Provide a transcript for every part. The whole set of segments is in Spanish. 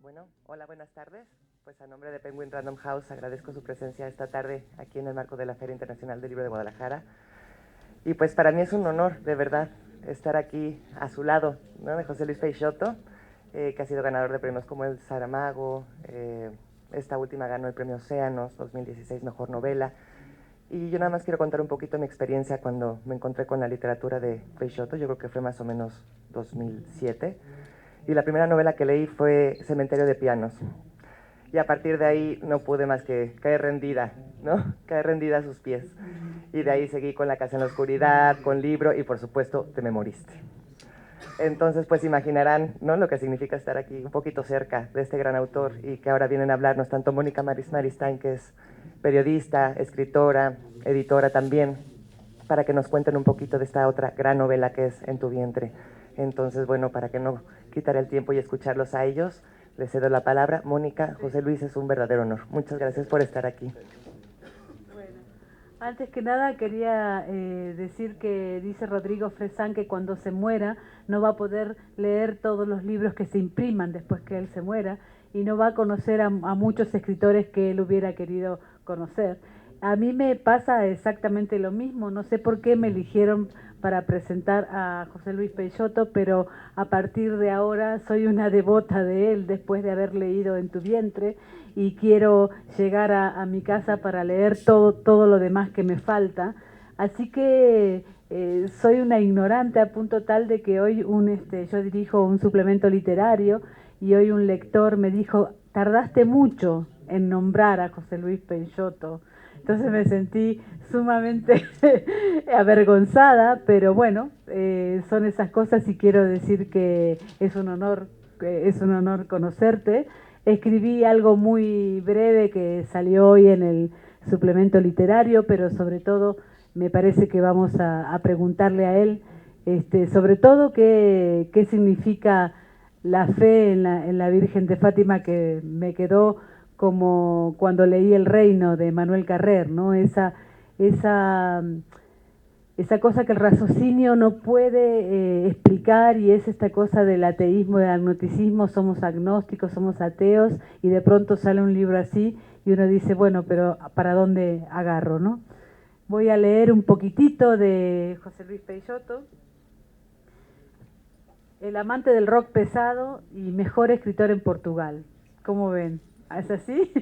Bueno, hola, buenas tardes. Pues a nombre de Penguin Random House agradezco su presencia esta tarde aquí en el marco de la Feria Internacional del Libro de Guadalajara. Y pues para mí es un honor, de verdad, estar aquí a su lado, ¿no? De José Luis Peixoto, que ha sido ganador de premios como el Saramago, esta última ganó el premio Océanos 2016 Mejor Novela. Y yo nada más quiero contar un poquito mi experiencia cuando me encontré con la literatura de Peixoto, yo creo que fue más o menos 2007. Y la primera novela que leí fue Cementerio de Pianos. Y a partir de ahí no pude más que caer rendida, ¿no? Caer rendida a sus pies. Y de ahí seguí con La casa en la oscuridad, con libro y por supuesto Te me moriste. Entonces pues imaginarán, ¿no?, lo que significa estar aquí un poquito cerca de este gran autor y que ahora vienen a hablarnos tanto Mónica Maristain, que es periodista, escritora, editora también, para que nos cuenten un poquito de esta otra gran novela que es En tu vientre. Entonces, bueno, para que no quitar el tiempo y escucharlos a ellos, les cedo la palabra. Mónica, José Luis, es un verdadero honor. Muchas gracias por estar aquí. Bueno, antes que nada quería decir que dice Rodrigo Fresán que cuando se muera no va a poder leer todos los libros que se impriman después que él se muera y no va a conocer a muchos escritores que él hubiera querido conocer. A mí me pasa exactamente lo mismo, no sé por qué me eligieron para presentar a José Luis Peixoto, pero a partir de ahora soy una devota de él después de haber leído En tu vientre y quiero llegar a mi casa para leer todo lo demás que me falta. Así que soy una ignorante a punto tal de que hoy yo dirijo un suplemento literario y hoy un lector me dijo, tardaste mucho en nombrar a José Luis Peixoto. Entonces me sentí sumamente avergonzada, pero bueno, son esas cosas y quiero decir que es un honor conocerte. Escribí algo muy breve que salió hoy en el suplemento literario, pero sobre todo me parece que vamos a preguntarle a él, sobre todo qué significa la fe en la Virgen de Fátima, que me quedó como cuando leí El Reino de Manuel Carrer, ¿no? Esa cosa que el raciocinio no puede explicar, y es esta cosa del ateísmo, del agnosticismo, somos agnósticos, somos ateos, y de pronto sale un libro así y uno dice, bueno, pero ¿para dónde agarro, no? Voy a leer un poquitito de José Luis Peixoto. El amante del rock pesado y mejor escritor en Portugal. ¿Cómo ven? ¿Es así?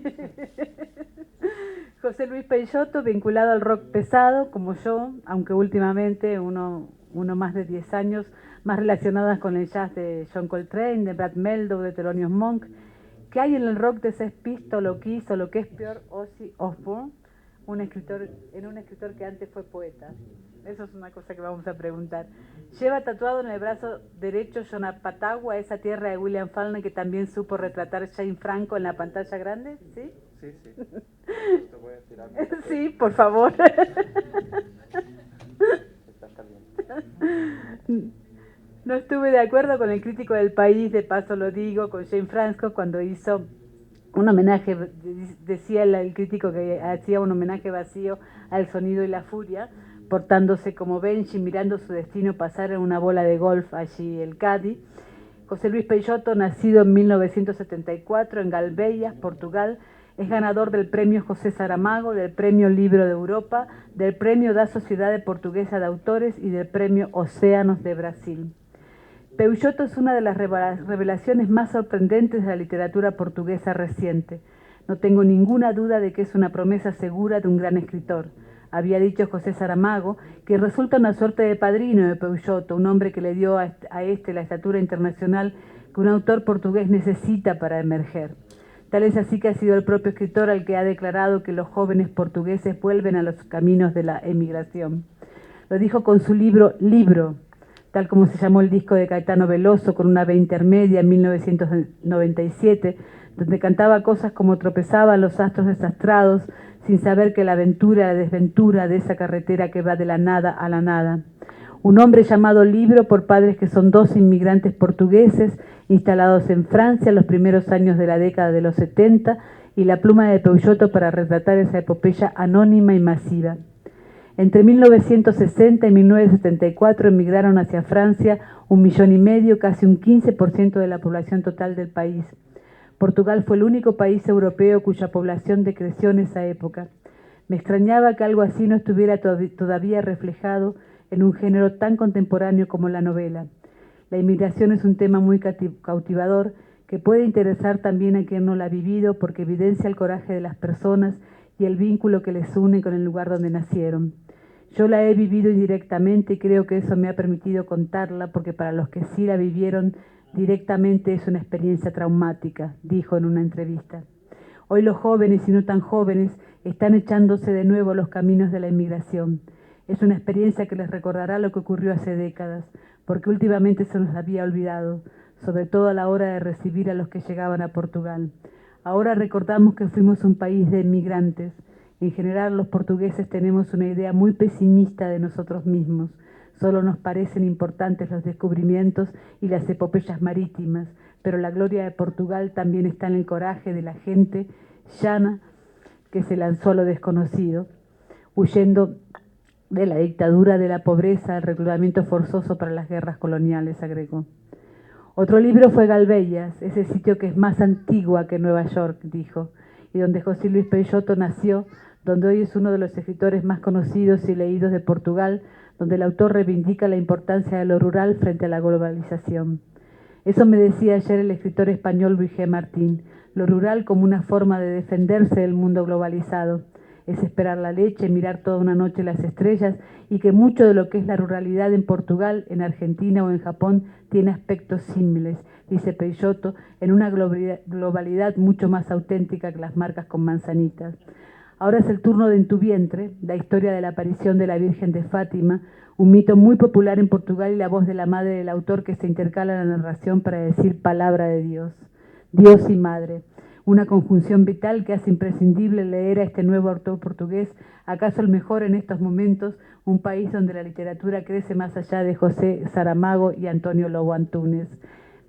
José Luis Peixoto, vinculado al rock pesado, como yo, aunque últimamente uno más de 10 años, más relacionadas con el jazz de John Coltrane, de Brad Mehldau, de Thelonious Monk. ¿Qué hay en el rock de Sex Pistols, lo que hizo, lo que es peor, Ozzy Osbourne, un escritor que antes fue poeta? Eso es una cosa que vamos a preguntar. Lleva tatuado en el brazo derecho Yonapatagua, esa tierra de William Faulkner que también supo retratar Jane Franco en la pantalla grande, ¿sí? Sí, sí. Te voy a tirar. Sí, por favor. Está bien. No estuve de acuerdo con el crítico del País, de paso lo digo, con Jane Franco, cuando hizo un homenaje, decía el crítico que hacía un homenaje vacío al sonido y la furia, portándose como Benji, mirando su destino pasar en una bola de golf allí el Cádiz. José Luis Peixoto, nacido en 1974 en Galbeias, Portugal, es ganador del premio José Saramago, del premio Libro de Europa, del premio da Sociedade Portuguesa de Autores y del premio Océanos de Brasil. Peixoto es una de las revelaciones más sorprendentes de la literatura portuguesa reciente. No tengo ninguna duda de que es una promesa segura de un gran escritor. Había dicho José Saramago que resulta una suerte de padrino de Peixoto, un hombre que le dio a este la estatura internacional que un autor portugués necesita para emerger. Tal es así que ha sido el propio escritor el que ha declarado que los jóvenes portugueses vuelven a los caminos de la emigración. Lo dijo con su libro Libro, tal como se llamó el disco de Caetano Veloso, con una B intermedia en 1997, donde cantaba cosas como tropezaban los astros desastrados, sin saber que la aventura, la desventura de esa carretera que va de la nada a la nada. Un hombre llamado Libro por padres que son dos inmigrantes portugueses instalados en Francia en los primeros años de la década de los 70 y la pluma de Peugeot para retratar esa epopeya anónima y masiva. Entre 1960 y 1974 emigraron hacia Francia 1,5 millones, casi un 15% de la población total del país. Portugal fue el único país europeo cuya población decreció en esa época. Me extrañaba que algo así no estuviera todavía reflejado en un género tan contemporáneo como la novela. La inmigración es un tema muy cautivador que puede interesar también a quien no la ha vivido porque evidencia el coraje de las personas y el vínculo que les une con el lugar donde nacieron. Yo la he vivido indirectamente y creo que eso me ha permitido contarla porque para los que sí la vivieron directamente es una experiencia traumática, dijo en una entrevista. Hoy los jóvenes y no tan jóvenes están echándose de nuevo a los caminos de la inmigración. Es una experiencia que les recordará lo que ocurrió hace décadas, porque últimamente se nos había olvidado, sobre todo a la hora de recibir a los que llegaban a Portugal. Ahora recordamos que fuimos un país de inmigrantes. En general, los portugueses tenemos una idea muy pesimista de nosotros mismos. Solo nos parecen importantes los descubrimientos y las epopeyas marítimas, pero la gloria de Portugal también está en el coraje de la gente llana que se lanzó a lo desconocido, huyendo de la dictadura, de la pobreza, el reclutamiento forzoso para las guerras coloniales, agregó. Otro libro fue Galvellas, ese sitio que es más antigua que Nueva York, dijo, y donde José Luis Peixoto nació, donde hoy es uno de los escritores más conocidos y leídos de Portugal, donde el autor reivindica la importancia de lo rural frente a la globalización. Eso me decía ayer el escritor español Luis G. Martín, lo rural como una forma de defenderse del mundo globalizado. Es esperar la leche, mirar toda una noche las estrellas y que mucho de lo que es la ruralidad en Portugal, en Argentina o en Japón tiene aspectos símiles, dice Peixoto, en una globalidad mucho más auténtica que las marcas con manzanitas. Ahora es el turno de En tu vientre, la historia de la aparición de la Virgen de Fátima, un mito muy popular en Portugal y la voz de la madre del autor que se intercala en la narración para decir palabra de Dios. Dios y madre, una conjunción vital que hace imprescindible leer a este nuevo autor portugués, acaso el mejor en estos momentos, un país donde la literatura crece más allá de José Saramago y Antonio Lobo Antunes.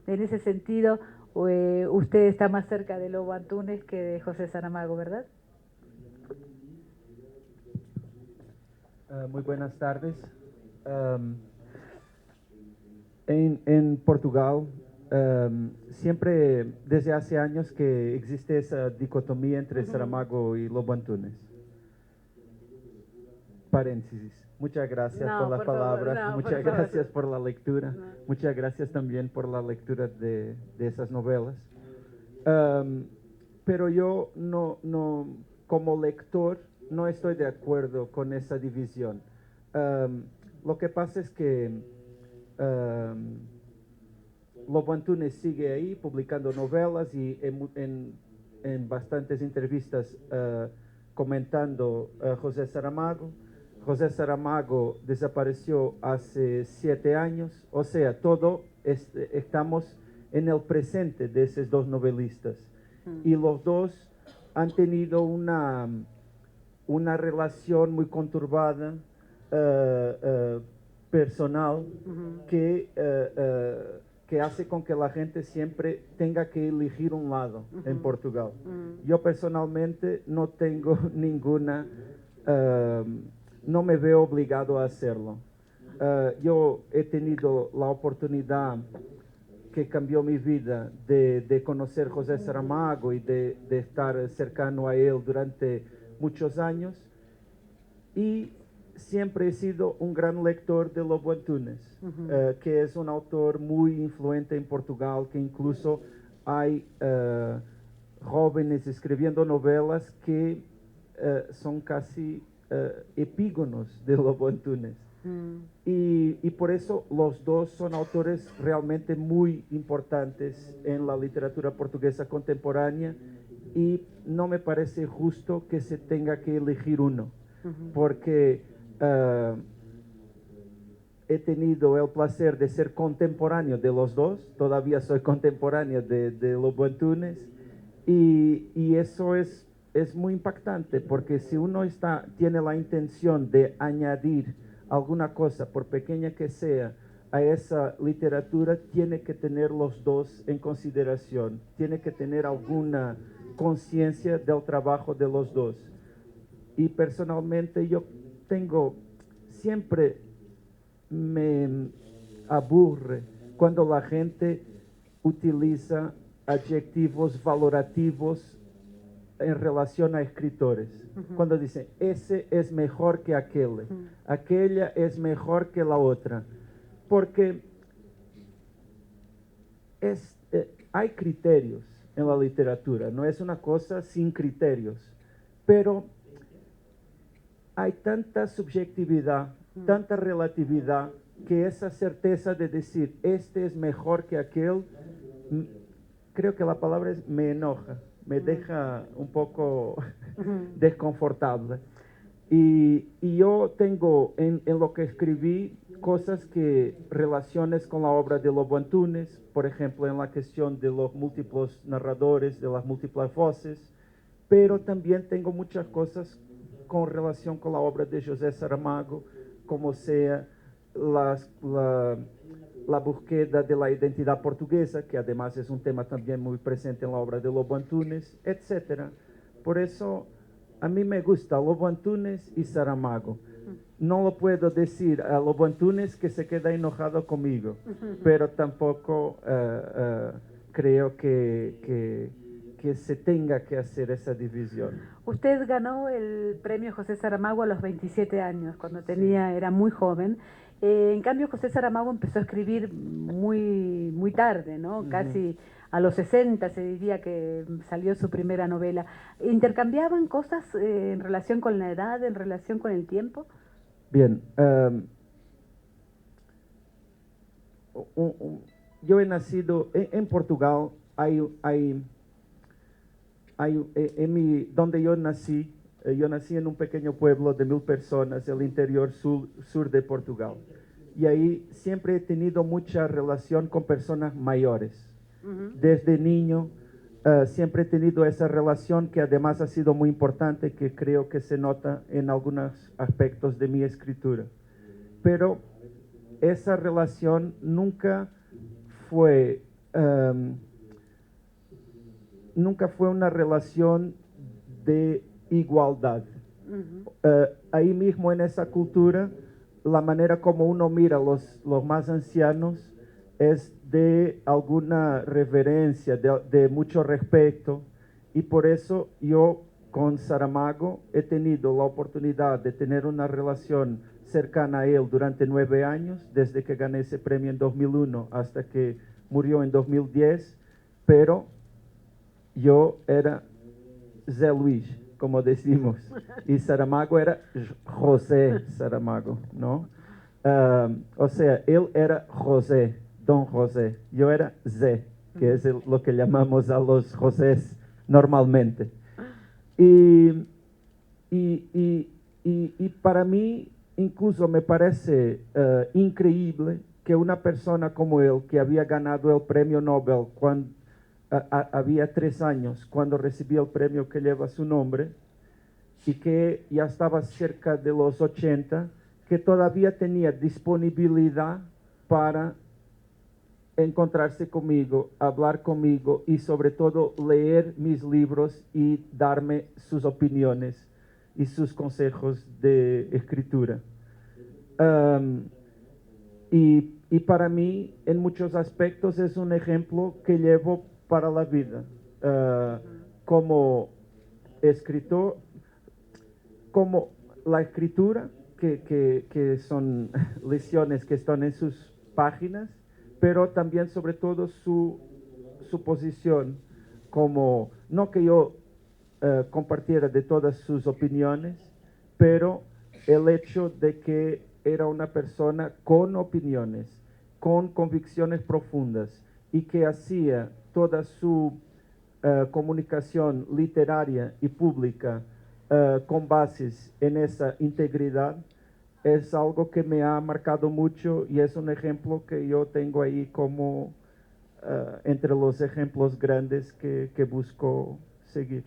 En ese sentido, usted está más cerca de Lobo Antunes que de José Saramago, ¿verdad? Muy buenas tardes. En Portugal, siempre desde hace años que existe esa dicotomía entre Saramago y Lobo Antunes. Paréntesis. Muchas gracias por las palabras, muchas gracias por la lectura, muchas gracias también por la lectura de esas novelas. Pero yo no, como lector, no estoy de acuerdo con esa división. Lo que pasa es que Lobo Antunes sigue ahí publicando novelas y en bastantes entrevistas comentando José Saramago. José Saramago desapareció hace 7 años, o sea, estamos en el presente de esos dos novelistas. Y los dos han tenido una relación muy conturbada, personal, que hace con que la gente siempre tenga que elegir un lado en Portugal. Yo personalmente no tengo ninguna, no me veo obligado a hacerlo. Yo he tenido la oportunidad que cambió mi vida de conocer José Saramago y de estar cercano a él durante muchos años, y siempre he sido un gran lector de Lobo Antunes, que es un autor muy influente en Portugal, que incluso hay jóvenes escribiendo novelas que son casi epígonos de Lobo Antunes. Y por eso los dos son autores realmente muy importantes en la literatura portuguesa contemporánea, y no me parece justo que se tenga que elegir uno, porque he tenido el placer de ser contemporáneo de los dos, todavía soy contemporáneo de Lobo Antunes, y eso es muy impactante, porque si uno tiene la intención de añadir alguna cosa, por pequeña que sea, a esa literatura tiene que tener los dos en consideración, tiene que tener alguna conciencia del trabajo de los dos. Y personalmente yo siempre me aburre cuando la gente utiliza adjetivos valorativos en relación a escritores. Cuando dicen, ese es mejor que aquel, aquella es mejor que la otra. Porque hay criterios en la literatura, no es una cosa sin criterios, pero hay tanta subjetividad, tanta relatividad, que esa certeza de decir, este es mejor que aquel, creo que la palabra me enoja, me deja un poco desconfortable. Y yo tengo en lo que escribí cosas relaciones con la obra de Lobo Antunes, por ejemplo, en la cuestión de los múltiples narradores, de las múltiples voces, pero también tengo muchas cosas con relación con la obra de José Saramago, como sea la búsqueda de la identidad portuguesa, que además es un tema también muy presente en la obra de Lobo Antunes, etc. Por eso, a mí me gusta Lobo Antunes y Saramago. No lo puedo decir a Lobo Antunes que se queda enojado conmigo, pero tampoco creo que se tenga que hacer esa división. Usted ganó el premio José Saramago a los 27 años, cuando era muy joven. En cambio, José Saramago empezó a escribir muy tarde, ¿no? Casi a los 60 se diría que salió su primera novela. ¿Intercambiaban cosas en relación con la edad, en relación con el tiempo? Bien, yo he nacido en Portugal. Donde yo nací en un pequeño pueblo de 1000 personas, el interior sur de Portugal. Y ahí siempre he tenido mucha relación con personas mayores. Desde niño siempre he tenido esa relación, que además ha sido muy importante, que creo que se nota en algunos aspectos de mi escritura. Pero esa relación nunca fue una relación de igualdad. Ahí mismo en esa cultura, la manera como uno mira los más ancianos es de alguna reverencia, de mucho respeto, y por eso yo con Saramago he tenido la oportunidad de tener una relación cercana a él durante 9 años, desde que gané ese premio en 2001 hasta que murió en 2010, pero yo era Zé Luis, como decimos, y Saramago era José Saramago, ¿no? O sea, él era José, Don José, yo era Zé, que es lo que llamamos a los Josés normalmente. Y para mí incluso me parece increíble que una persona como él, que había ganado el premio Nobel cuando había 3 años, cuando recibió el premio que lleva su nombre, y que ya estaba cerca de los 80, que todavía tenía disponibilidad para encontrarse conmigo, hablar conmigo y sobre todo leer mis libros y darme sus opiniones y sus consejos de escritura. Y para mí, en muchos aspectos, es un ejemplo que llevo para la vida. Como escritor, como la escritura, que son lecciones que están en sus páginas, pero también sobre todo su posición, como, no que yo compartiera de todas sus opiniones, pero el hecho de que era una persona con opiniones, con convicciones profundas, y que hacía toda su comunicación literaria y pública con bases en esa integridad, es algo que me ha marcado mucho y es un ejemplo que yo tengo ahí como entre los ejemplos grandes que busco seguir.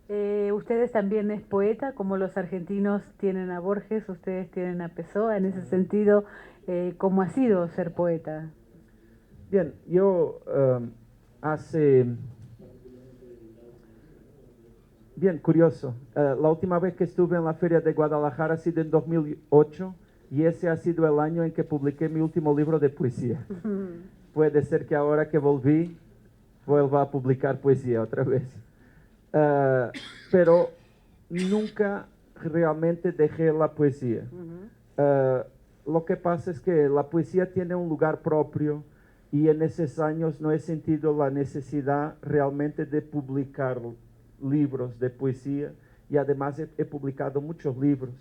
Ustedes también es poeta, como los argentinos tienen a Borges, ustedes tienen a Pessoa. En ese sentido, ¿cómo ha sido ser poeta? Bien, yo hace... Bien, curioso. La última vez que estuve en la Feria de Guadalajara ha sido en 2008 y ese ha sido el año en que publiqué mi último libro de poesía. Puede ser que ahora que volví vuelva a publicar poesía otra vez. Pero nunca realmente dejé la poesía. Lo que pasa es que la poesía tiene un lugar propio y en esos años no he sentido la necesidad realmente de publicar libros de poesía y además he publicado muchos libros.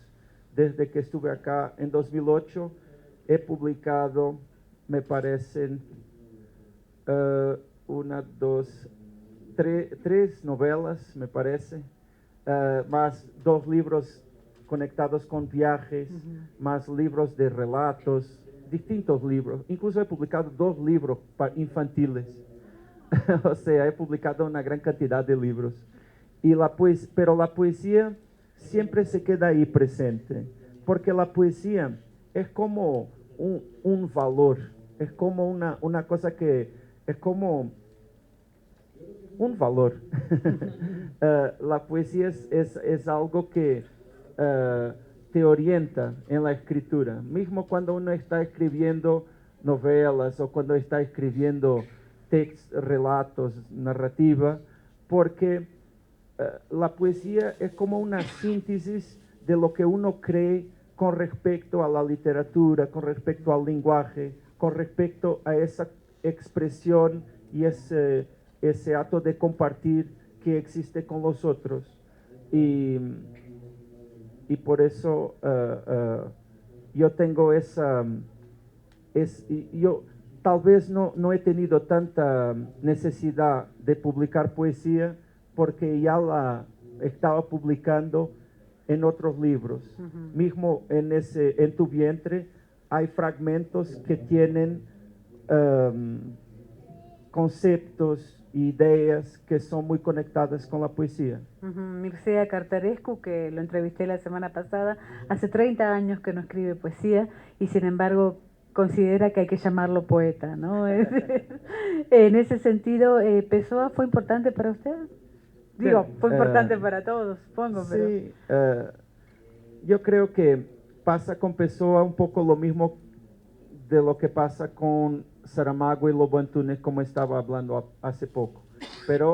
Desde que estuve acá en 2008 he publicado, me parecen, tres novelas, me parece, más 2 libros conectados con viajes, más libros de relatos, distintos libros. Incluso he publicado 2 libros infantiles. O sea, he publicado una gran cantidad de libros. Pero la poesía siempre se queda ahí presente, porque la poesía es como un valor, es como una cosa que es como un valor. La poesía es algo que te orienta en la escritura. Mismo cuando uno está escribiendo novelas o cuando está escribiendo relatos, narrativa, porque la poesía es como una síntesis de lo que uno cree con respecto a la literatura, con respecto al lenguaje, con respecto a esa expresión y ese acto de compartir que existe con los otros. Y por eso yo tengo yo tal vez no he tenido tanta necesidad de publicar poesía porque ya la estaba publicando en otros libros. Mismo en Tu vientre hay fragmentos que tienen conceptos, ideas que son muy conectadas con la poesía. Mircea Cartarescu, que lo entrevisté la semana pasada, hace 30 años que no escribe poesía y sin embargo considera que hay que llamarlo poeta, ¿no? En ese sentido, ¿Pessoa fue importante para usted? Digo, fue importante para todos, supongo. Sí, yo creo que pasa con Pessoa un poco lo mismo de lo que pasa con Saramago y Lobo Antunes, como estaba hablando hace poco. Pero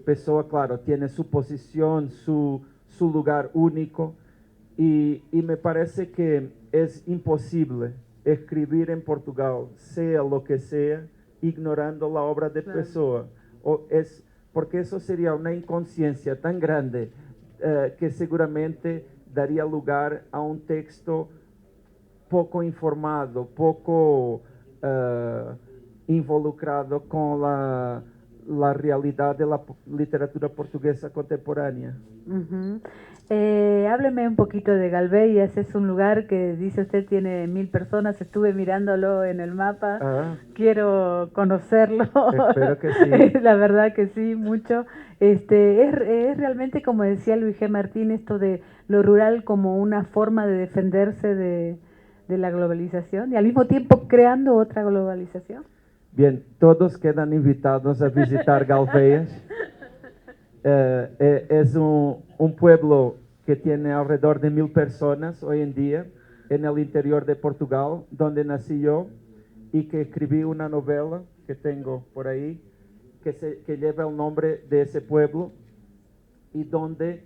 Pessoa, claro, tiene su posición, su lugar único, y me parece que es imposible escribir en Portugal, sea lo que sea, ignorando la obra de Pessoa. Porque eso sería una inconsciencia tan grande que seguramente daría lugar a un texto poco informado, poco involucrado con la realidad de la literatura portuguesa contemporánea. Hábleme un poquito de Galveias. Es un lugar que dice usted tiene 1000 personas. Estuve mirándolo en el mapa. Quiero conocerlo. Espero que sí. La verdad que sí, mucho. Es realmente, como decía Luis G. Martín, esto de lo rural como una forma de defenderse de la globalización y al mismo tiempo creando otra globalización. Bien, todos quedan invitados a visitar Galveias. Es un pueblo que tiene alrededor de 1000 personas hoy en día en el interior de Portugal, donde nací yo y que escribí una novela que tengo por ahí que lleva el nombre de ese pueblo y donde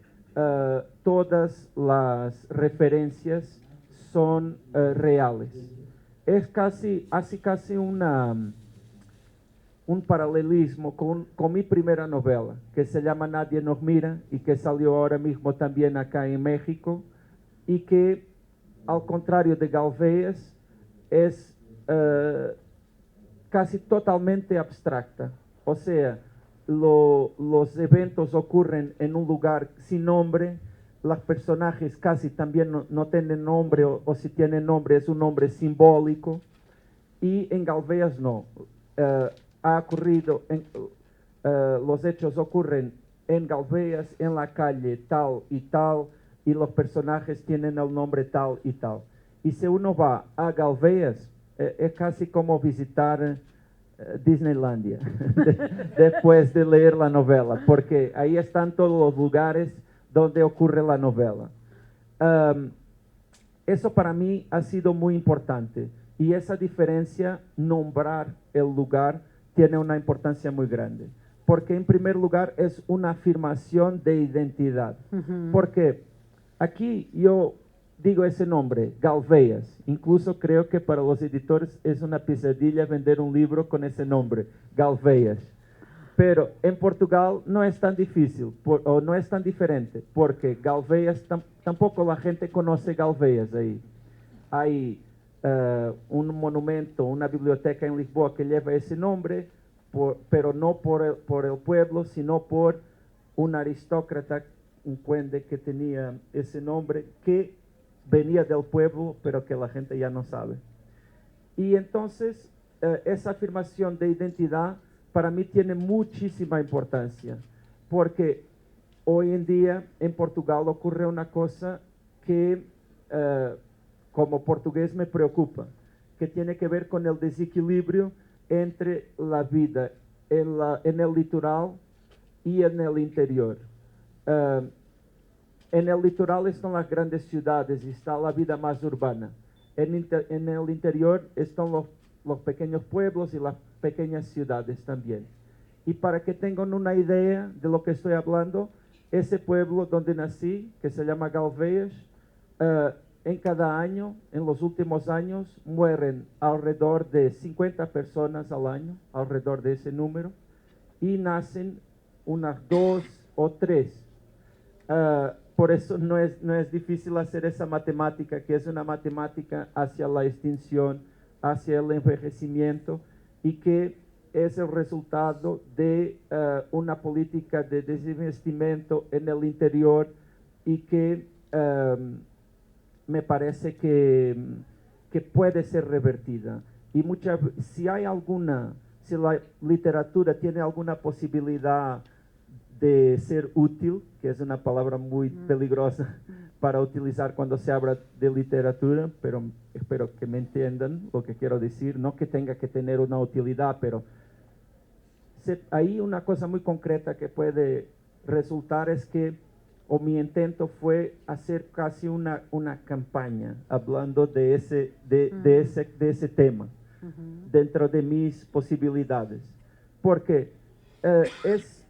todas las referencias son reales. Hace casi un paralelismo con mi primera novela, que se llama Nadie nos mira y que salió ahora mismo también acá en México y que, al contrario de Galveias, es casi totalmente abstracta. O sea, los eventos ocurren en un lugar sin nombre, los personajes casi también no tienen nombre o si tienen nombre es un nombre simbólico, y en Galveias no. Ha ocurrido, los hechos ocurren en Galveas, en la calle tal y tal, y los personajes tienen el nombre tal y tal. Y si uno va a Galveas, es casi como visitar Disneylandia después de leer la novela, porque ahí están todos los lugares donde ocurre la novela. Eso para mí ha sido muy importante, y esa diferencia, nombrar el lugar, tiene una importancia muy grande, porque en primer lugar es una afirmación de identidad. Porque aquí yo digo ese nombre, Galveas. Incluso creo que para los editores es una pesadilla vender un libro con ese nombre, Galveas. Pero en Portugal no es tan difícil, o no es tan diferente, porque Galveas, tampoco la gente conoce Galveas ahí. Hay un monumento, una biblioteca en Lisboa que lleva ese nombre, pero no por el pueblo, sino por un aristócrata, un conde que tenía ese nombre, que venía del pueblo, pero que la gente ya no sabe. Y entonces, esa afirmación de identidad para mí tiene muchísima importancia, porque hoy en día en Portugal ocurre una cosa que como portugués me preocupa, que tiene que ver con el desequilibrio entre la vida en el litoral y en el interior. En el litoral están las grandes ciudades y está la vida más urbana. En el interior están los pequeños pueblos y las pequeñas ciudades también. Y para que tengan una idea de lo que estoy hablando, ese pueblo donde nací, que se llama Galveas, en cada año, en los últimos años, mueren alrededor de 50 personas al año, alrededor de ese número, y nacen unas 2 o 3. Por eso no es difícil hacer esa matemática, que es una matemática hacia la extinción, hacia el envejecimiento, y que es el resultado de una política de desinvestimento en el interior, y que me parece que puede ser revertida. Y si la literatura tiene alguna posibilidad de ser útil, que es una palabra muy peligrosa para utilizar cuando se habla de literatura, pero espero que me entiendan lo que quiero decir, no que tenga que tener una utilidad, pero hay una cosa muy concreta que puede resultar, es que, o mi intento fue hacer casi una campaña hablando de ese tema, dentro de mis posibilidades, porque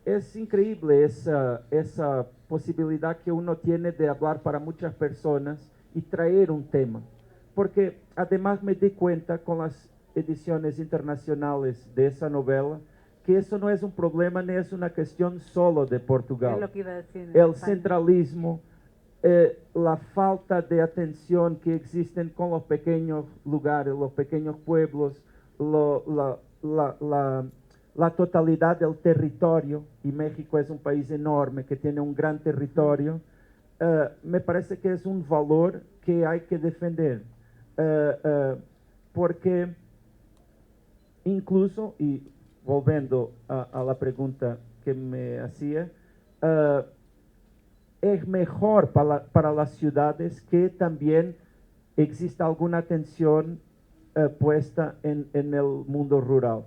es increíble esa posibilidad que uno tiene de hablar para muchas personas y traer un tema, porque además me di cuenta con las ediciones internacionales de esa novela, que eso no es un problema ni es una cuestión solo de Portugal. Es lo que iba a decir. El centralismo, la falta de atención que existen con los pequeños lugares, los pequeños pueblos, la totalidad del territorio, y México es un país enorme que tiene un gran territorio, me parece que es un valor que hay que defender, porque incluso, y volviendo a la pregunta que me hacía, es mejor para las ciudades que también exista alguna atención puesta en el mundo rural.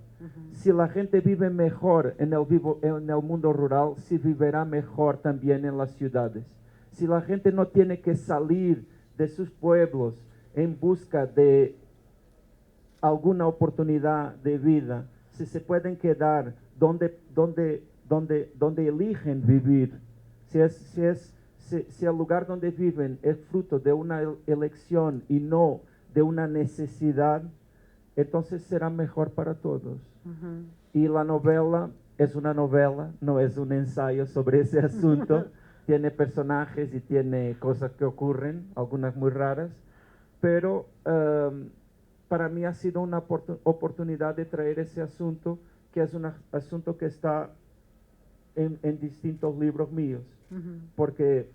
Si la gente vive mejor en el mundo rural, se vivirá mejor también en las ciudades. Si la gente no tiene que salir de sus pueblos en busca de alguna oportunidad de vida, si se pueden quedar donde eligen vivir, si el lugar donde viven es fruto de una elección y no de una necesidad, entonces será mejor para todos. Y la novela es una novela, no es un ensayo sobre ese asunto. Tiene personajes y tiene cosas que ocurren, algunas muy raras, pero para mí ha sido una oportunidad de traer ese asunto, que es un asunto que está en distintos libros míos, porque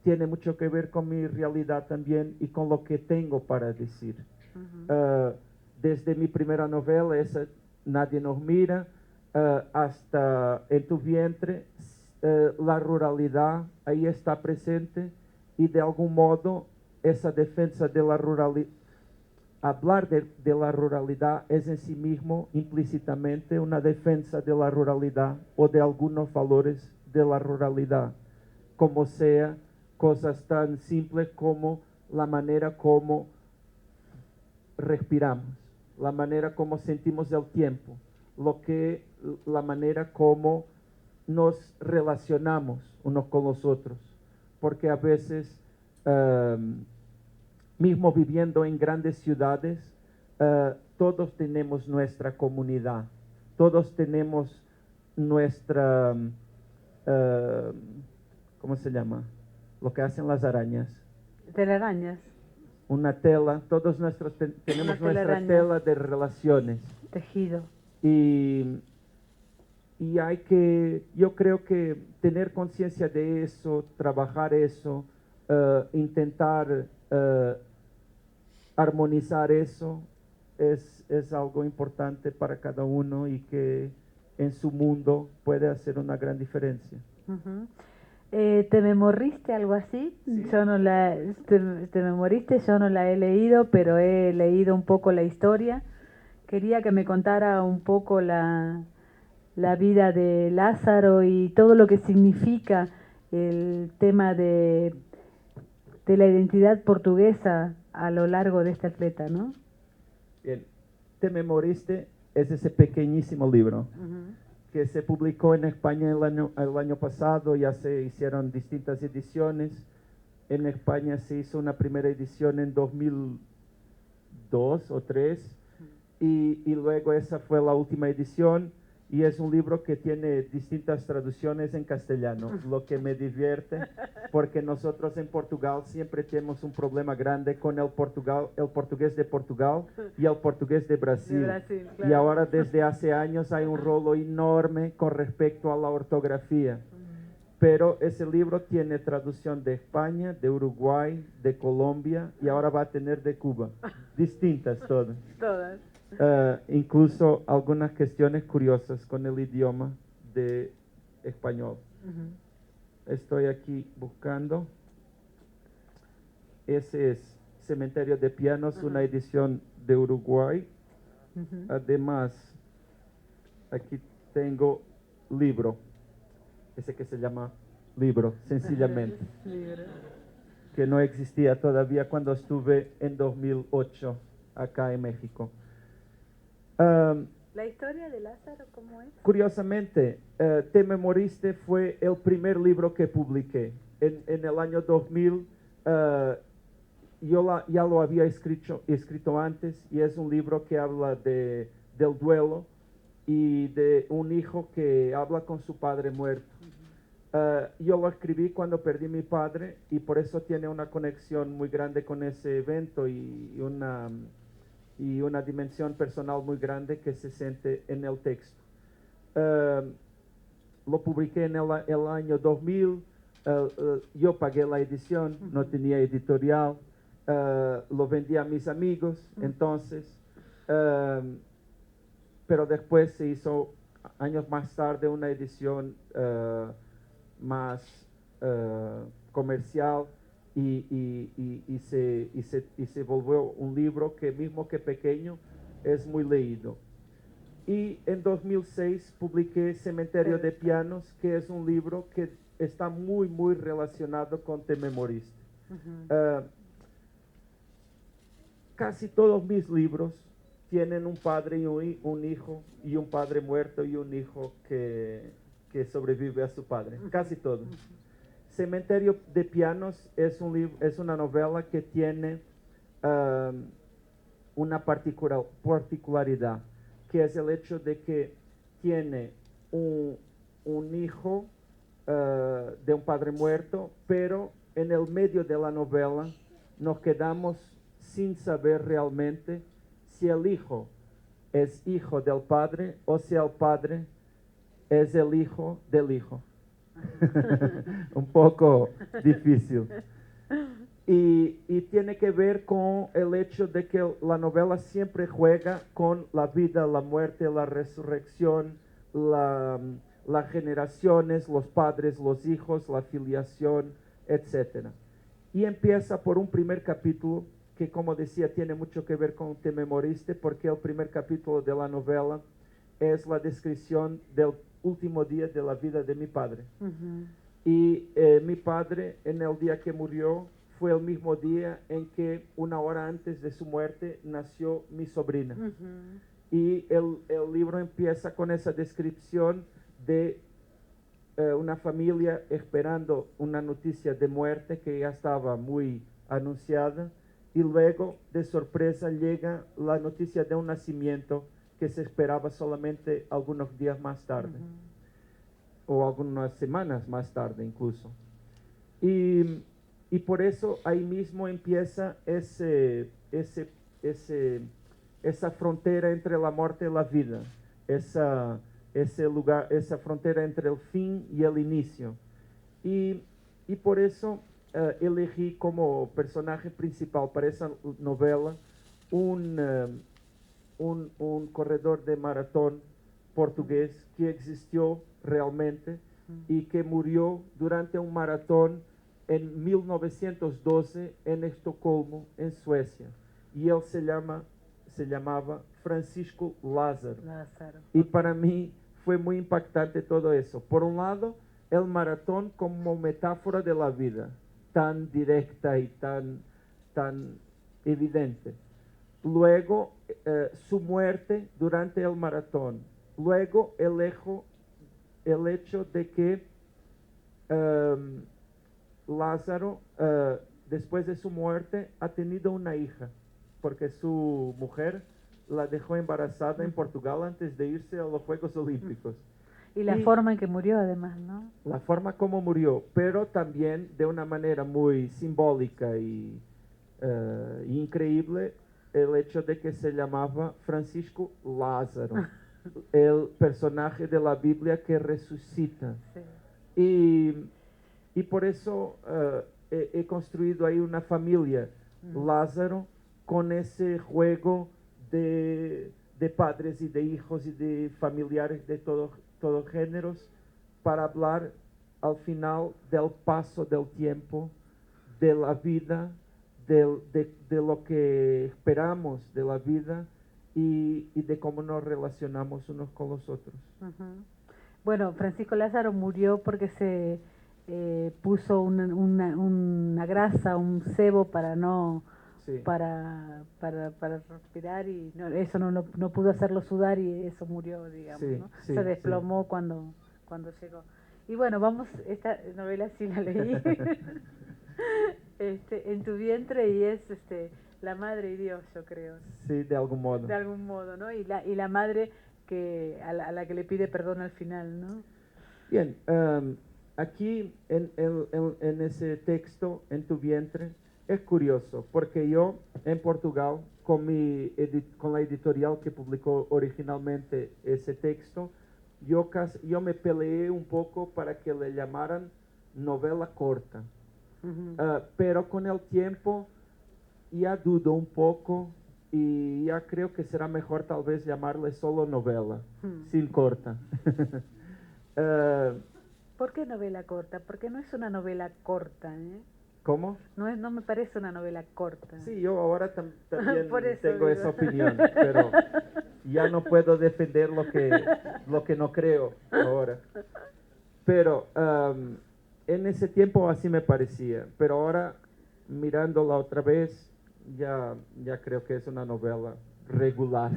tiene mucho que ver con mi realidad también y con lo que tengo para decir. Desde mi primera novela, esa Nadie nos mira, hasta En tu vientre, la ruralidad ahí está presente y de algún modo esa defensa de la ruralidad, hablar de la ruralidad es en sí mismo implícitamente una defensa de la ruralidad o de algunos valores de la ruralidad, como sea cosas tan simples como la manera como respiramos, la manera como sentimos el tiempo, la manera como nos relacionamos unos con los otros, porque a veces, mismo viviendo en grandes ciudades, todos tenemos nuestra comunidad, todos tenemos nuestra, ¿cómo se llama? Lo que hacen las arañas. Telarañas, Una tela, todos tenemos nuestra telaraña. tela de relaciones. tejido. Y yo creo que tener conciencia de eso, trabajar eso, intentar armonizar eso, es algo importante para cada uno y que en su mundo puede hacer una gran diferencia. Ujú. ¿Te memoriste algo así? Sí. Yo no la, te memoriste, yo no la he leído, pero he leído un poco la historia. Quería que me contara un poco la vida de Lázaro y todo lo que significa el tema de la identidad portuguesa a lo largo de este atleta, ¿no? Bien, Te memoriste es ese pequeñísimo libro Ujú. que se publicó en España el año pasado, ya se hicieron distintas ediciones. En España se hizo una primera edición en 2002 o 3 y luego esa fue la última edición y es un libro que tiene distintas traducciones en castellano, lo que me divierte porque nosotros en Portugal siempre tenemos un problema grande con el portugués de Portugal y el portugués de Brasil. Brasil, Y claro. ahora desde hace años hay un rolo enorme con respecto a la ortografía. Pero ese libro tiene traducción de España, de Uruguay, de Colombia y ahora va a tener de Cuba. Distintas todas. Todas. Incluso algunas cuestiones curiosas con el idioma de español. Ujú. Estoy aquí buscando. Ese es Cementerio de Pianos, una edición de Uruguay. Ujú. Además, aquí tengo libro. Ese que se llama libro, sencillamente, Libro. que no existía todavía cuando estuve en 2008 acá en México. ¿La historia de Lázaro cómo es? Curiosamente, Te Memoriste fue el primer libro que publiqué. En el año 2000, ya lo había escrito antes y es un libro que habla del duelo y de un hijo que habla con su padre muerto. Yo lo escribí cuando perdí a mi padre y por eso tiene una conexión muy grande con ese evento y una dimensión personal muy grande que se siente en el texto. Lo publiqué en el año 2000, yo pagué la edición, no tenía editorial, lo vendí a mis amigos, entonces, pero después se hizo años más tarde una edición más comercial y se volvió un libro que mismo que pequeño es muy leído. Y en 2006 publiqué Cementerio de Pianos, que es un libro que está muy, muy relacionado con Te Memoriste. Casi todos mis libros tienen un padre y un hijo, y un padre muerto y un hijo que sobrevive a su padre. Casi todos. Cementerio de Pianos es una novela que tiene una particularidad, que es el hecho de que tiene un hijo de un padre muerto, pero en el medio de la novela nos quedamos sin saber realmente si el hijo es hijo del padre o si el padre es el hijo del hijo. Un poco difícil. Y tiene que ver con el hecho de que la novela siempre juega con la vida, la muerte, la resurrección, las generaciones, los padres, los hijos, la filiación, etc. Y empieza por un primer capítulo que, como decía, tiene mucho que ver con Te me moriste, porque el primer capítulo de la novela es la descripción del último día de la vida de mi padre. Y mi padre, en el día que murió, fue el mismo día en que, una hora antes de su muerte, nació mi sobrina. Y el libro empieza con esa descripción de una familia esperando una noticia de muerte que ya estaba muy anunciada, y luego, de sorpresa, llega la noticia de un nacimiento que se esperaba solamente algunos días más tarde, o algunas semanas más tarde incluso. Y por eso ahí mismo empieza esa frontera entre la muerte y la vida, ese lugar, esa frontera entre el fin y el inicio. Y por eso elegí como personaje principal para esa novela un corredor de maratón portugués que existió realmente y que murió durante un maratón en 1912 en Estocolmo, en Suecia. Y él se llamaba Francisco Lázaro. Y para mí fue muy impactante todo eso. Por un lado, el maratón como metáfora de la vida, tan directa y tan evidente. Luego, su muerte durante el maratón. Luego, el hecho de que Lázaro, después de su muerte, ha tenido una hija, porque su mujer la dejó embarazada en Portugal antes de irse a los Juegos Olímpicos. Y la forma en que murió, además, ¿no? La forma como murió, pero también de una manera muy simbólica y increíble, el hecho de que se llamaba Francisco Lázaro, el personaje de la Biblia que resucita. Sí. Y por eso he construido ahí una familia, Lázaro, con ese juego de padres y de hijos y de familiares de todos géneros, para hablar al final del paso del tiempo, de la vida, de lo que esperamos de la vida y de cómo nos relacionamos unos con los otros. Bueno, Francisco Lázaro murió porque se puso una grasa, un sebo para no... Sí. para respirar, y eso no pudo hacerlo sudar, y eso murió, digamos, sí, ¿no? Sí, se desplomó, sí. cuando llegó. Y bueno, esta novela sí la leí, En tu vientre, y es la madre y Dios, yo creo. Sí, de algún modo. De algún modo, ¿no? Y la madre a la que le pide perdón al final, ¿no? Bien, aquí en ese texto, En tu vientre, es curioso, porque yo en Portugal, con la editorial que publicó originalmente ese texto, yo me peleé un poco para que le llamaran novela corta. Pero con el tiempo ya dudo un poco y ya creo que será mejor tal vez llamarle solo novela, sin corta. ¿Por qué novela corta? Porque no es una novela corta, ¿eh? ¿Cómo? No me parece una novela corta. Sí, yo ahora también tengo esa opinión, pero ya no puedo defender lo que no creo ahora. Pero en ese tiempo así me parecía, pero ahora, mirándola otra vez, ya creo que es una novela regular.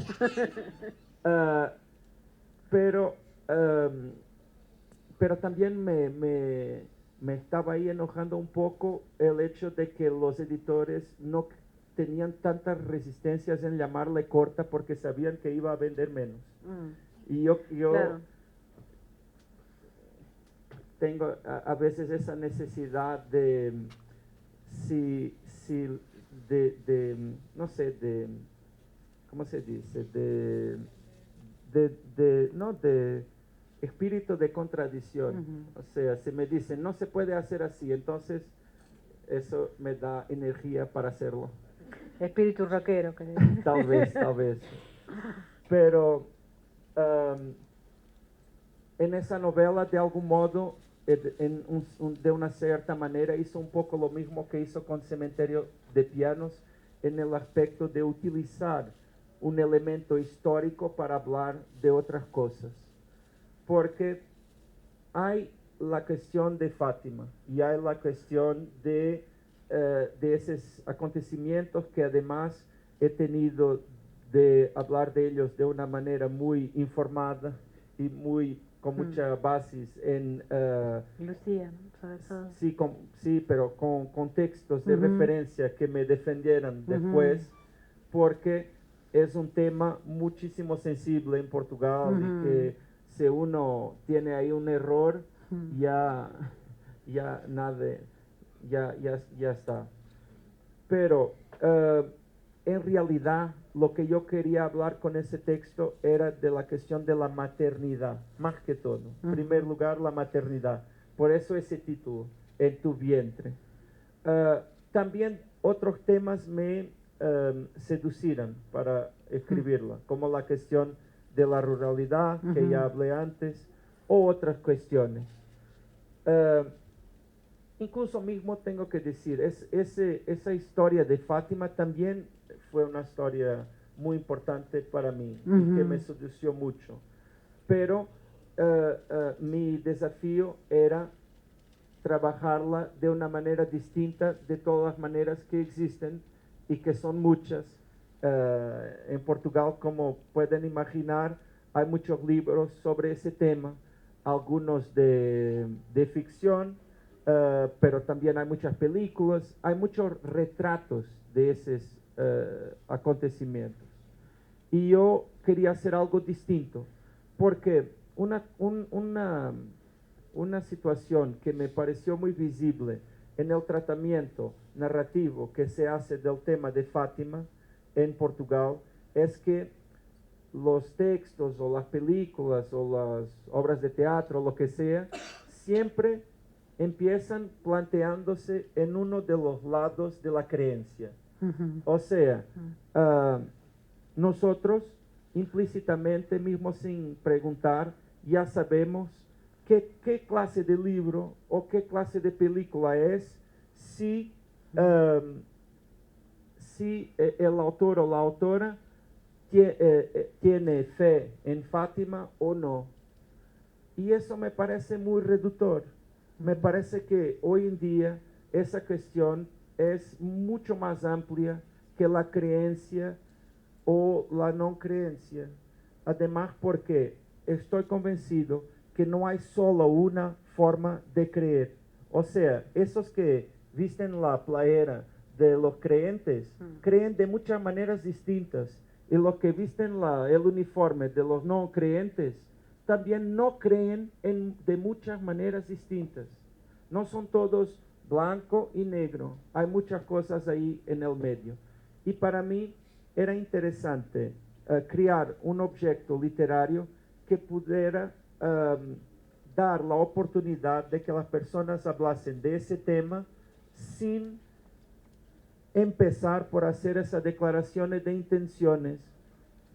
Pero también me estaba ahí enojando un poco el hecho de que los editores no tenían tantas resistencias en llamarle corta, porque sabían que iba a vender menos. Y yo claro. Tengo a veces esa necesidad de no sé, ¿cómo se dice? De espíritu de contradicción. O sea, si me dicen, no se puede hacer así, entonces eso me da energía para hacerlo. Espíritu rockero, creo. Tal vez. Pero en esa novela, de algún modo, de una cierta manera, hizo un poco lo mismo que hizo con Cementerio de Pianos, en el aspecto de utilizar un elemento histórico para hablar de otras cosas. Porque hay la cuestión de Fátima y hay la cuestión de esos acontecimientos que además he tenido de hablar de ellos de una manera muy informada y con muchas bases en... Lucía, ¿no? Sobre todo. Sí, pero con contextos de referencia que me defendieran después, porque es un tema muchísimo sensible en Portugal y que si uno tiene ahí un error, ya está. Pero en realidad lo que yo quería hablar con ese texto era de la cuestión de la maternidad, más que todo. En primer lugar, la maternidad. Por eso ese título, En tu vientre. También otros temas me seducirán para escribirla, como la cuestión de la ruralidad, que ya hablé antes, o otras cuestiones. Incluso mismo tengo que decir, esa historia de Fátima también fue una historia muy importante para mí y que me sedució mucho. Pero mi desafío era trabajarla de una manera distinta de todas las maneras que existen y que son muchas. En Portugal, como pueden imaginar, hay muchos libros sobre ese tema, algunos de ficción, pero también hay muchas películas, hay muchos retratos de esos acontecimientos. Y yo quería hacer algo distinto, porque una situación que me pareció muy visible en el tratamiento narrativo que se hace del tema de Fátima en Portugal es que los textos o las películas o las obras de teatro, lo que sea, siempre empiezan planteándose en uno de los lados de la creencia. O sea, nosotros implícitamente, mismo sin preguntar, ya sabemos qué clase de libro o qué clase de película es si el autor o la autora tiene fe en Fátima o no. Y eso me parece muy reductor. Me parece que hoy en día esa cuestión es mucho más amplia que la creencia o la no creencia. Además, porque estoy convencido que no hay solo una forma de creer. O sea, esos que visten la playera de los creyentes creen de muchas maneras distintas. Y los que visten el uniforme de los no creyentes también no creen de muchas maneras distintas. No son todos blanco y negro. Hay muchas cosas ahí en el medio. Y para mí era interesante crear un objeto literario que pudiera dar la oportunidad de que las personas hablasen de ese tema sin empezar por hacer esas declaraciones de intenciones.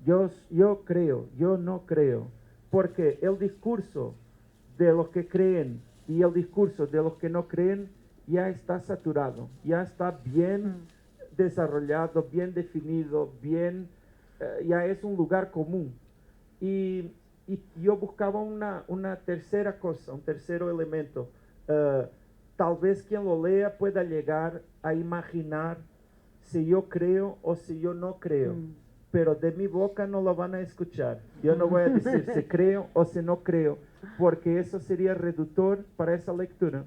Yo creo, yo no creo, porque el discurso de los que creen y el discurso de los que no creen ya está saturado, ya está bien desarrollado, bien definido, ya es un lugar común. Y yo buscaba una tercera cosa, un tercer elemento. Tal vez quien lo lea pueda llegar a imaginar si yo creo o si yo no creo. Pero de mi boca no lo van a escuchar. Yo no voy a decir si creo o si no creo, porque eso sería reductor para esa lectura.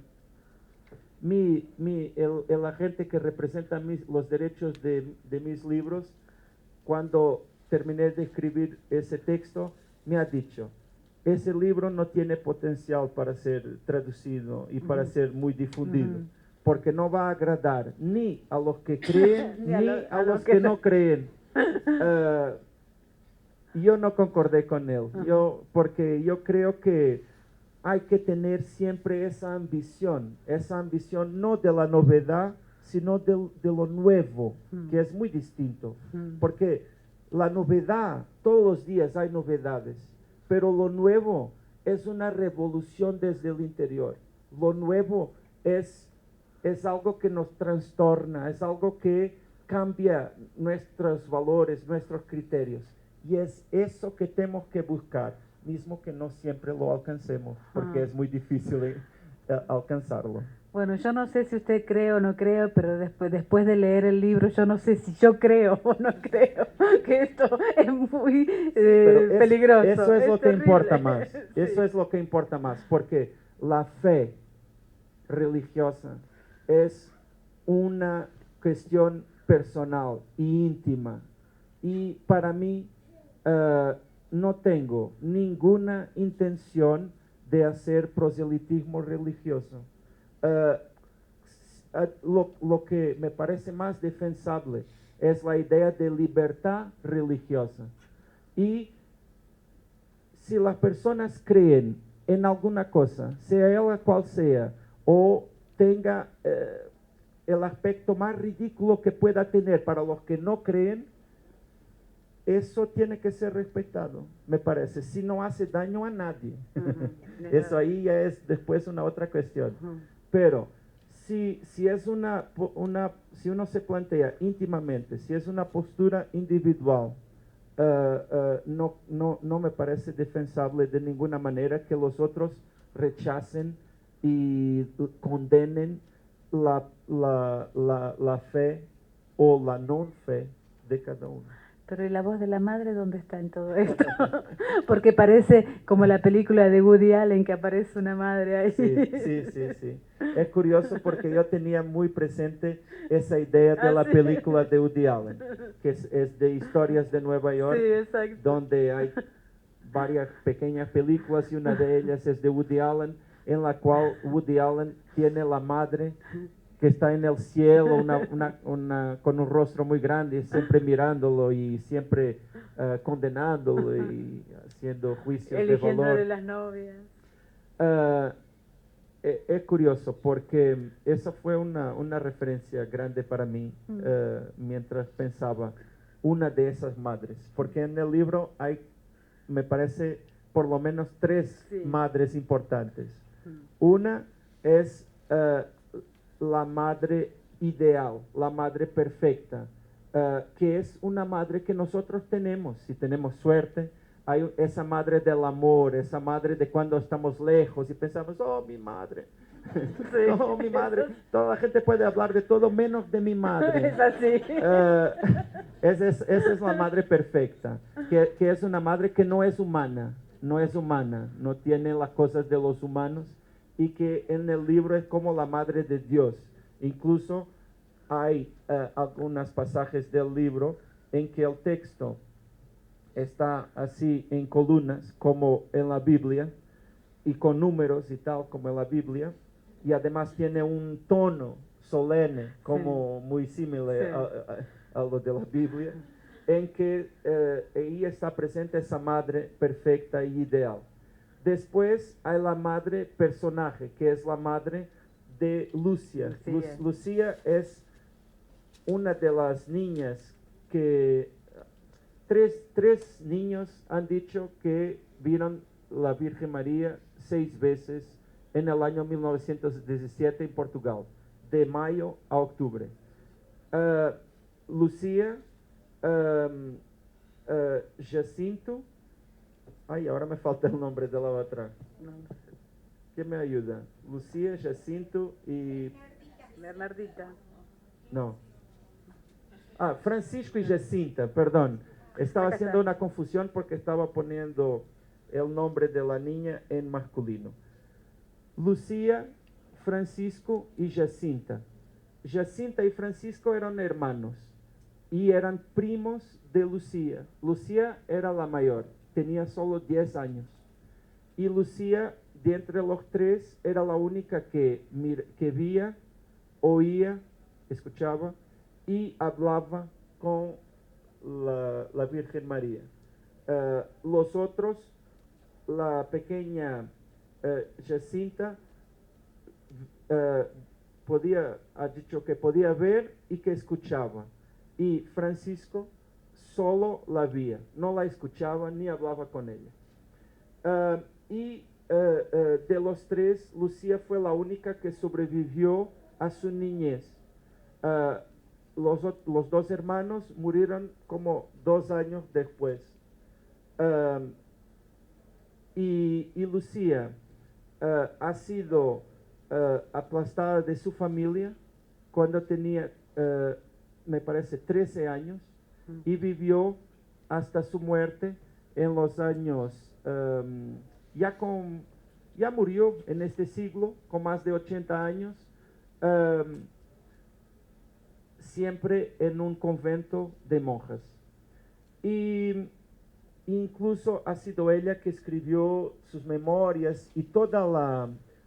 El agente que representa los derechos de mis libros, cuando terminé de escribir ese texto, me ha dicho, ese libro no tiene potencial para ser traducido y para ser muy difundido, porque no va a agradar ni a los que creen ni a los que no creen. Yo no concordé con él, porque yo creo que hay que tener siempre esa ambición no de la novedad, sino de lo nuevo, que es muy distinto, porque la novedad, todos los días hay novedades, pero lo nuevo es una revolución desde el interior. Lo nuevo es algo que nos trastorna, es algo que cambia nuestros valores, nuestros criterios. Y es eso que tenemos que buscar, mismo que no siempre lo alcancemos, porque es muy difícil alcanzarlo. Bueno, yo no sé si usted cree o no cree, pero después de leer el libro, yo no sé si yo creo o no creo que esto es muy peligroso. Eso es lo que terrible. importa más. Sí. Eso es lo que importa más, porque la fe religiosa es una cuestión personal e íntima. Y para mí no tengo ninguna intención de hacer proselitismo religioso. Lo que me parece más defensable es la idea de libertad religiosa. Y si las personas creen en alguna cosa, sea ella cual sea, o tenga el aspecto más ridículo que pueda tener para los que no creen, eso tiene que ser respetado, me parece, si no hace daño a nadie. Eso ahí ya es después una otra cuestión. Pero si es si uno se plantea íntimamente, si es una postura individual, no me parece defensable de ninguna manera que los otros rechacen y condenen la fe o la no fe de cada uno. Pero ¿y la voz de la madre dónde está en todo esto? Porque parece como la película de Woody Allen que aparece una madre ahí. Sí. Es curioso porque yo tenía muy presente esa idea de la película de Woody Allen, que es de historias de Nueva York, Sí, exacto. donde hay varias pequeñas películas y una de ellas es de Woody Allen, en la cual Woody Allen tiene la madre que está en el cielo, con un rostro muy grande, siempre mirándolo y siempre condenándolo y haciendo juicios de valor. Eligiéndole las novias. Es curioso porque esa fue una referencia grande para mí mientras pensaba una de esas madres, porque en el libro hay, me parece, por lo menos 3 madres importantes. Una es la madre ideal, la madre perfecta, que es una madre que nosotros tenemos, si tenemos suerte. Hay esa madre del amor, esa madre de cuando estamos lejos y pensamos, oh, mi madre, oh, mi madre. Toda la gente puede hablar de todo menos de mi madre. Es así. Esa es la madre perfecta, que es una madre que no es humana, no tiene las cosas de los humanos, y que en el libro es como la madre de Dios. Incluso hay algunos pasajes del libro en que el texto está así en columnas como en la Biblia y con números y tal como en la Biblia, y además tiene un tono solemne como muy similar a lo de la Biblia, en que ahí está presente esa madre perfecta y ideal. Después hay la madre personaje, que es la madre de Lucia. Lucia es una de las niñas que tres niños han dicho que vieron la Virgen María 6 veces en el año 1917 en Portugal, de mayo a octubre. Lucia, Jacinto, ahora me falta el nombre de la otra. ¿Quién me ayuda? Lucía, Jacinto y... Bernardita. No. Francisco y Jacinta, perdón. Estaba haciendo una confusión porque estaba poniendo el nombre de la niña en masculino. Lucía, Francisco y Jacinta. Jacinta y Francisco eran hermanos y eran primos de Lucía. Lucía era la mayor, tenía solo 10 años. Y Lucía, de entre los 3, era la única que veía, oía, escuchaba y hablaba con la Virgen María. Los otros, la pequeña Jacinta, ha dicho que podía ver y que escuchaba. Y Francisco solo la veía, no la escuchaba ni hablaba con ella. Y de los tres, Lucía fue la única que sobrevivió a su niñez. Los dos hermanos murieron como 2 años después. Y Lucía ha sido aplastada de su familia cuando tenía, me parece, 13 años y vivió hasta su muerte en los años, ya murió en este siglo con más de 80 años, siempre en un convento de monjas. Y incluso ha sido ella que escribió sus memorias y toda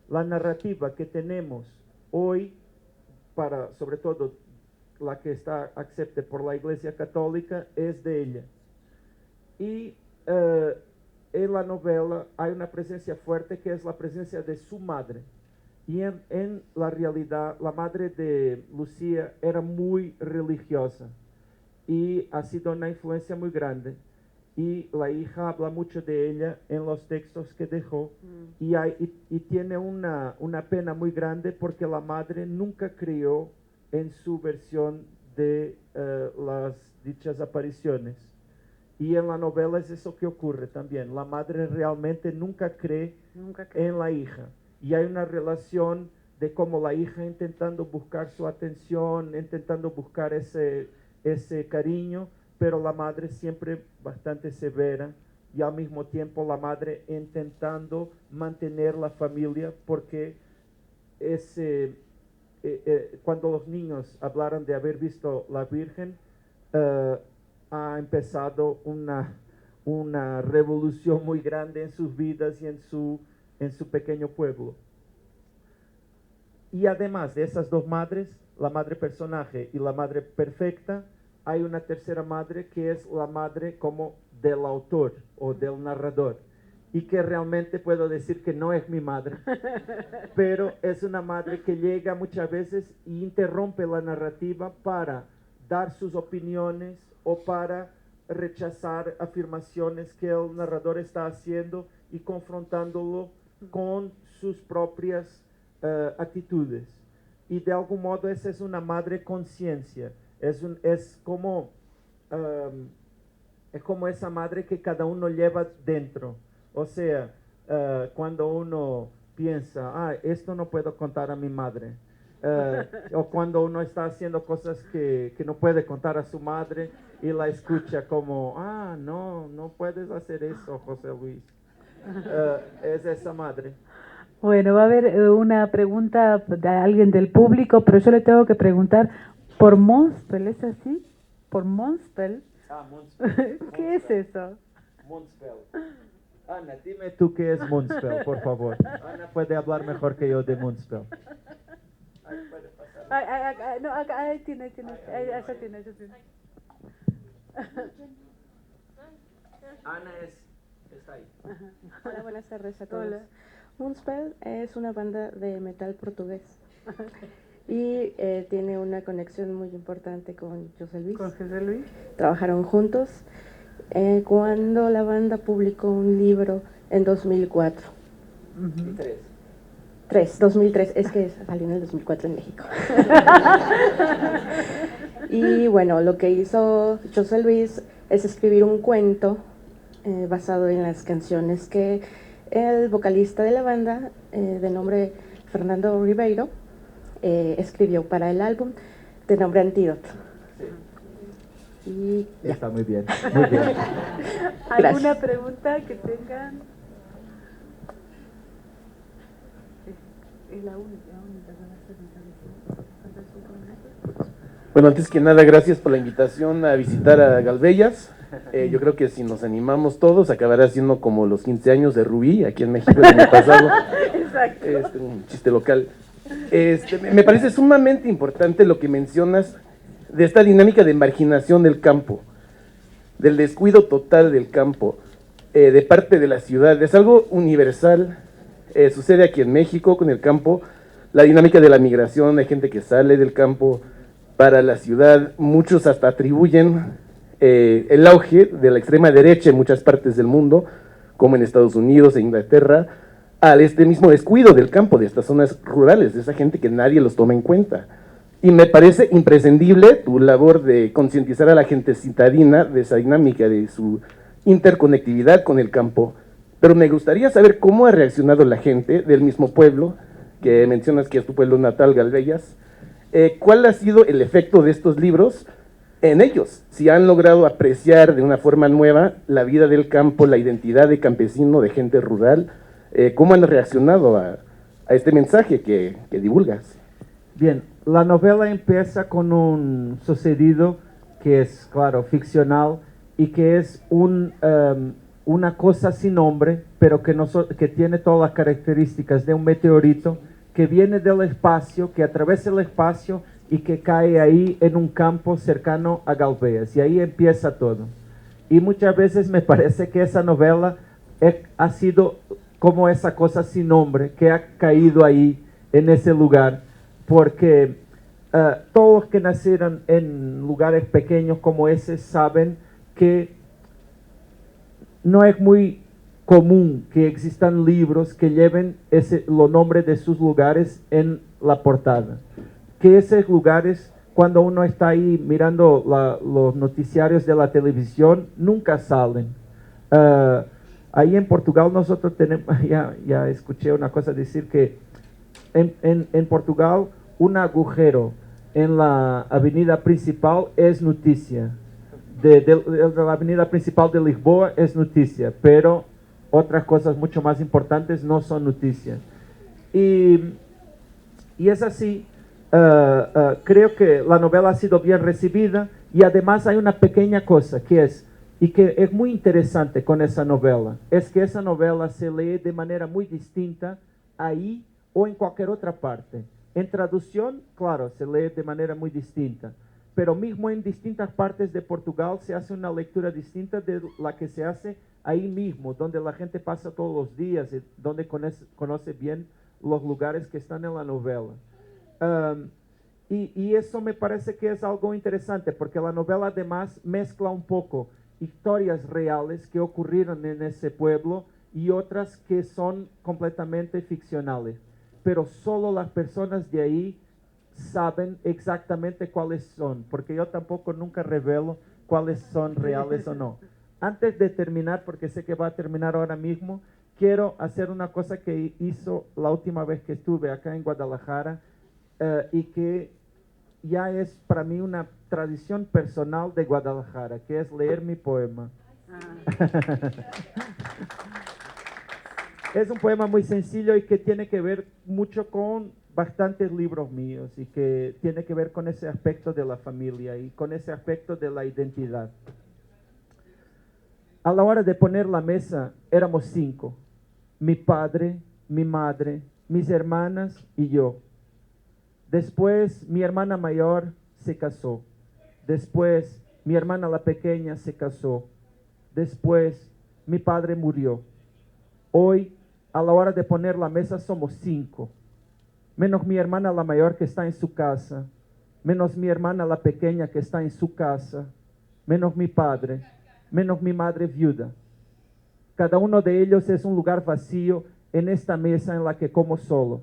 la narrativa que tenemos hoy, sobre todo la que está aceptada por la Iglesia Católica, es de ella. Y en la novela hay una presencia fuerte que es la presencia de su madre. Y en la realidad, la madre de Lucía era muy religiosa y ha sido una influencia muy grande. Y la hija habla mucho de ella en los textos que dejó y tiene una pena muy grande porque la madre nunca creyó en su versión de las dichas apariciones. Y en la novela es eso que ocurre también. La madre realmente nunca cree en la hija. Y hay una relación de cómo la hija intentando buscar su atención, intentando buscar ese cariño, pero la madre siempre bastante severa y al mismo tiempo la madre intentando mantener la familia porque cuando los niños hablaron de haber visto la Virgen, ha empezado una revolución muy grande en sus vidas y en su pequeño pueblo. Y además de esas dos madres, la madre personaje y la madre perfecta, hay una tercera madre que es la madre como del autor o del narrador y que realmente puedo decir que no es mi madre, pero es una madre que llega muchas veces e interrumpe la narrativa para dar sus opiniones o para rechazar afirmaciones que el narrador está haciendo y confrontándolo con sus propias actitudes. Y de algún modo esa es una madre conciencia. Es como esa madre que cada uno lleva dentro. O sea, cuando uno piensa, esto no puedo contar a mi madre. O cuando uno está haciendo cosas que no puede contar a su madre y la escucha como, no puedes hacer eso, José Luis. Es esa madre. Bueno, va a haber una pregunta de alguien del público, pero yo le tengo que preguntar por Monspel, ¿es así? ¿Por Monspel? Monspel. ¿Qué es eso? Monspel. Ana, dime tú qué es Monspel, por favor. Ana puede hablar mejor que yo de Monspel. No, ahí tiene. Allá tiene. Ana está ahí. Hola, buenas tardes a todos. Hola. Moonspell es una banda de metal portugués y tiene una conexión muy importante con José Luis. ¿Con José Luis? Trabajaron juntos cuando la banda publicó un libro en 2004. 2003, es que salió en el 2004 en México. Y bueno, lo que hizo José Luis es escribir un cuento basado en las canciones que el vocalista de la banda, de nombre Fernando Ribeiro, escribió para el álbum de nombre Antídoto. Y ya. Está muy bien, muy bien. ¿Alguna pregunta que tengan? Es la única que va a ser Bueno, antes que nada, gracias por la invitación a visitar a Galvellas. Yo creo que si nos animamos todos, acabará siendo como los 15 años de Rubí, aquí en México el año pasado. Exacto. Un chiste local. Me parece sumamente importante lo que mencionas de esta dinámica de marginación del campo, del descuido total del campo, de parte de la ciudad. Es algo universal, sucede aquí en México con el campo, la dinámica de la migración, hay gente que sale del campo para la ciudad, muchos hasta atribuyen el auge de la extrema derecha en muchas partes del mundo, como en Estados Unidos e Inglaterra, al este mismo descuido del campo, de estas zonas rurales, de esa gente que nadie los toma en cuenta. Y me parece imprescindible tu labor de concientizar a la gente citadina de esa dinámica, de su interconectividad con el campo. Pero me gustaría saber cómo ha reaccionado la gente del mismo pueblo, que mencionas que es tu pueblo natal, Galvellas. ¿Cuál ha sido el efecto de estos libros en ellos? Si han logrado apreciar de una forma nueva la vida del campo, la identidad de campesino, de gente rural, ¿cómo han reaccionado a este mensaje que divulgas? Bien, la novela empieza con un sucedido que es, claro, ficcional y que es una cosa sin nombre, pero que tiene todas las características de un meteorito que viene del espacio, que atraviesa el espacio y que cae ahí en un campo cercano a Galveas. Y ahí empieza todo. Y muchas veces me parece que esa novela ha sido como esa cosa sin nombre que ha caído ahí en ese lugar, porque todos los que nacieron en lugares pequeños como ese saben que no es muy común que existan libros que lleven los nombres de sus lugares en la portada. Que esos lugares, cuando uno está ahí mirando los noticiarios de la televisión, nunca salen. Ahí en Portugal nosotros tenemos, ya escuché una cosa decir que en Portugal un agujero en la avenida principal es noticia. De la avenida principal de Lisboa es noticia, pero otras cosas mucho más importantes no son noticias. Y es así. Creo que la novela ha sido bien recibida y además hay una pequeña cosa que es muy interesante con esa novela, es que esa novela se lee de manera muy distinta ahí o en cualquier otra parte. En traducción, claro, se lee de manera muy distinta, pero mismo en distintas partes de Portugal se hace una lectura distinta de la que se hace ahí mismo, donde la gente pasa todos los días y donde conoce bien los lugares que están en la novela. Y eso me parece que es algo interesante, porque la novela además mezcla un poco historias reales que ocurrieron en ese pueblo y otras que son completamente ficcionales. Pero solo las personas de ahí saben exactamente cuáles son, porque yo tampoco nunca revelo cuáles son reales o no. Antes de terminar, porque sé que va a terminar ahora mismo, quiero hacer una cosa que hizo la última vez que estuve acá en Guadalajara y que ya es para mí una tradición personal de Guadalajara, que es leer mi poema. Es un poema muy sencillo y que tiene que ver mucho con bastantes libros míos y que tiene que ver con ese aspecto de la familia y con ese aspecto de la identidad. A la hora de poner la mesa éramos 5, mi padre, mi madre, mis hermanas y yo. Después mi hermana mayor se casó. Después mi hermana la pequeña se casó. Después mi padre murió. Hoy, a la hora de poner la mesa, somos 5. Menos mi hermana la mayor que está en su casa. Menos mi hermana la pequeña que está en su casa. Menos mi padre. Menos mi madre viuda. Cada uno de ellos es un lugar vacío en esta mesa en la que como solo,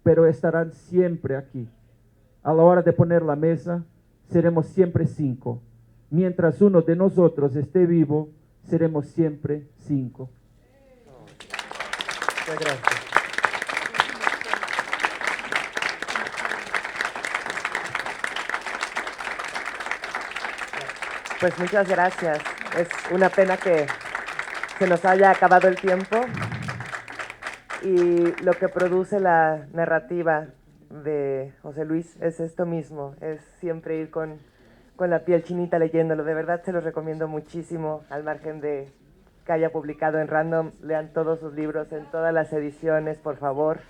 pero estarán siempre aquí. A la hora de poner la mesa, seremos siempre 5. Mientras uno de nosotros esté vivo, seremos siempre 5. Muchas gracias. Pues muchas gracias. Es una pena que se nos haya acabado el tiempo y lo que produce la narrativa de José Luis es esto mismo, es siempre ir con la piel chinita leyéndolo. De verdad se los recomiendo muchísimo, al margen de que haya publicado en Random. Lean todos sus libros en todas las ediciones, por favor.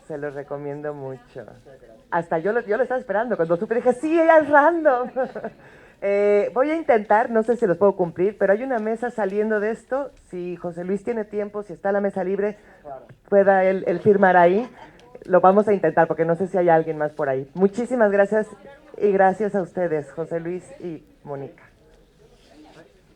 Se los recomiendo mucho. Hasta yo lo estaba esperando. Cuando supe dije, sí, es Random. Voy a intentar, no sé si los puedo cumplir, pero hay una mesa saliendo de esto. Si José Luis tiene tiempo, si está la mesa libre, pueda él firmar ahí. Lo vamos a intentar porque no sé si hay alguien más por ahí. Muchísimas gracias y gracias a ustedes, José Luis y Mónica.